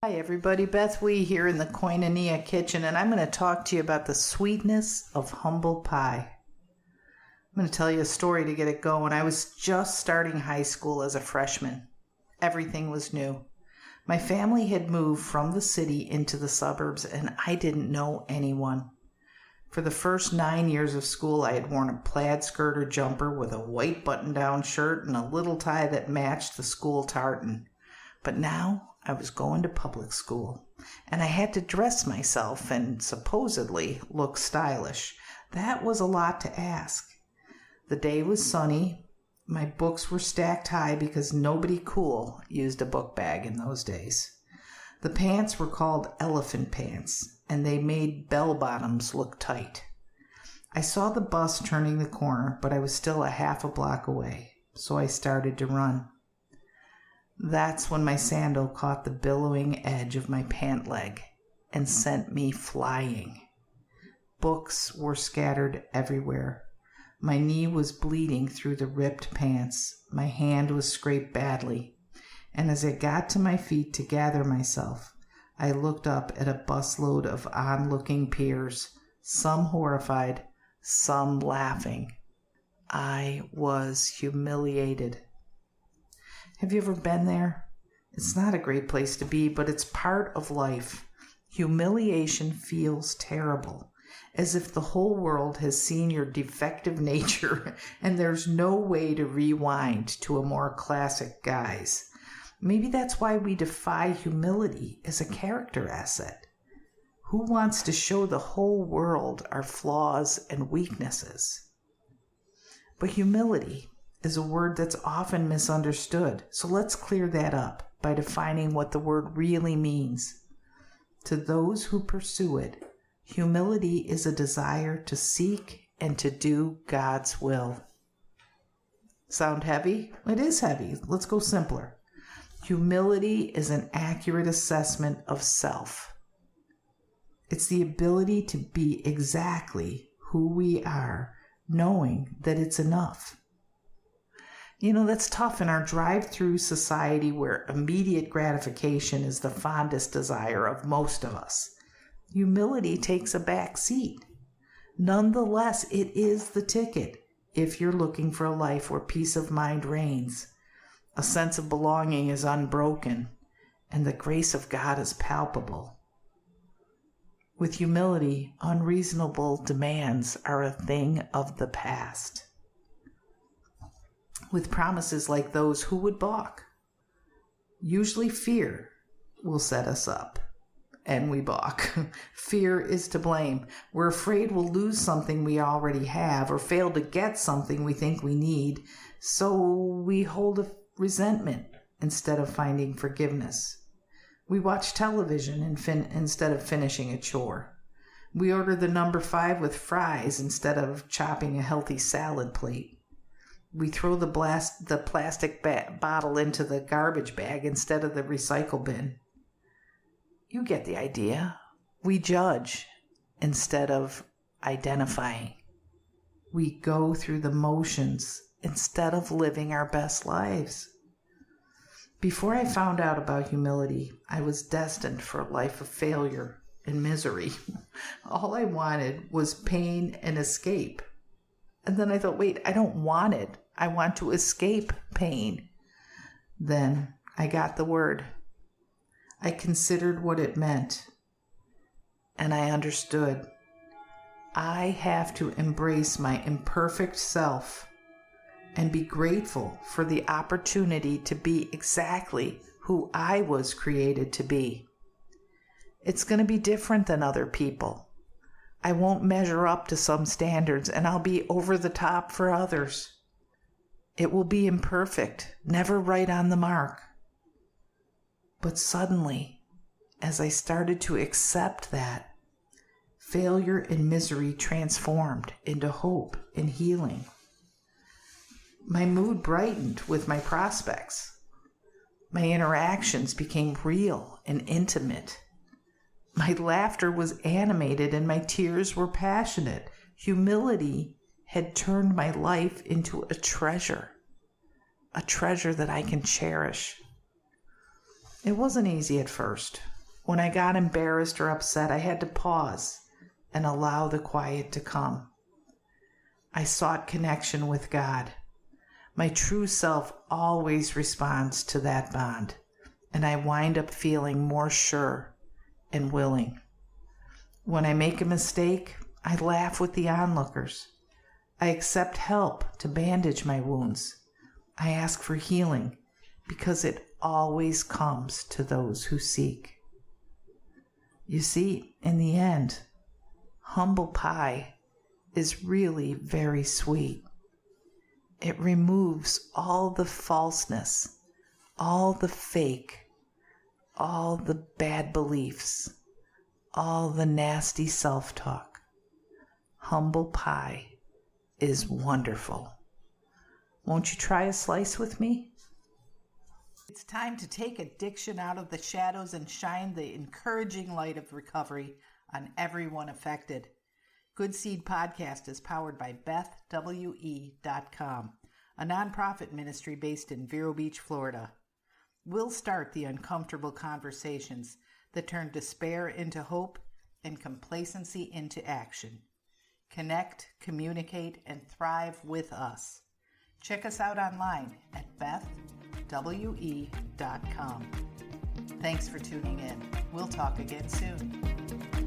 Hi everybody, Beth Wee here in the Koinonia kitchen, and I'm going to talk to you about the sweetness of humble pie. I'm going to tell you a story to get it going. I was just starting high school as a freshman. Everything was new. My family had moved from the city into the suburbs, and I didn't know anyone. For the first 9 years of school, I had worn a plaid skirt or jumper with a white button-down shirt and a little tie that matched the school tartan. But now I was going to public school, and I had to dress myself and supposedly look stylish. That was a lot to ask. The day was sunny. My books were stacked high because nobody cool used a book bag in those days. The pants were called elephant pants, and they made bell bottoms look tight. I saw the bus turning the corner, but I was still a half a block away, so I started to run. That's when my sandal caught the billowing edge of my pant leg and sent me flying. Books were scattered everywhere. My knee was bleeding through the ripped pants. My hand was scraped badly. And as I got to my feet to gather myself, I looked up at a busload of onlooking peers, some horrified, some laughing. I was humiliated. Have you ever been there? It's not a great place to be, but it's part of life. Humiliation feels terrible, as if the whole world has seen your defective nature and there's no way to rewind to a more classic guise. Maybe that's why we defy humility as a character asset. Who wants to show the whole world our flaws and weaknesses? But humility is a word that's often misunderstood, so let's clear that up by defining what the word really means. To those who pursue it, humility is a desire to seek and to do God's will. Sound heavy? It is heavy. Let's go simpler. Humility is an accurate assessment of self. It's the ability to be exactly who we are, knowing that it's enough. You know, that's tough in our drive-through society where immediate gratification is the fondest desire of most of us. Humility takes a back seat. Nonetheless, it is the ticket if you're looking for a life where peace of mind reigns, a sense of belonging is unbroken, and the grace of God is palpable. With humility, unreasonable demands are a thing of the past. With promises like those, who would balk? Usually fear will set us up, and we balk. Fear is to blame. We're afraid we'll lose something we already have or fail to get something we think we need, so we hold a resentment instead of finding forgiveness. We watch television instead of finishing a chore. We order the number 5 with fries instead of chopping a healthy salad plate. We throw the plastic bottle into the garbage bag instead of the recycle bin. You get the idea. We judge instead of identifying. We go through the motions instead of living our best lives. Before I found out about humility, I was destined for a life of failure and misery. All I wanted was pain and escape. And then I thought, wait, I don't want it. I want to escape pain. Then I got the word. I considered what it meant. And I understood. I have to embrace my imperfect self and be grateful for the opportunity to be exactly who I was created to be. It's going to be different than other people. I won't measure up to some standards, and I'll be over the top for others. It will be imperfect, never right on the mark. But suddenly, as I started to accept that, failure and misery transformed into hope and healing. My mood brightened with my prospects. My interactions became real and intimate. My laughter was animated and my tears were passionate. Humility had turned my life into a treasure that I can cherish. It wasn't easy at first. When I got embarrassed or upset, I had to pause and allow the quiet to come. I sought connection with God. My true self always responds to that bond, and I wind up feeling more sure and willing. When I make a mistake, I laugh with the onlookers. I accept help to bandage my wounds. I ask for healing because it always comes to those who seek. You see, in the end, humble pie is really very sweet. It removes all the falseness, all the fake, all the bad beliefs, all the nasty self-talk. Humble pie is wonderful. Won't you try a slice with me? It's time to take addiction out of the shadows and shine the encouraging light of recovery on everyone affected. Good Seed Podcast is powered by BethWE.com, a nonprofit ministry based in Vero Beach, Florida. We'll start the uncomfortable conversations that turn despair into hope and complacency into action. Connect, communicate, and thrive with us. Check us out online at BethWE.com. Thanks for tuning in. We'll talk again soon.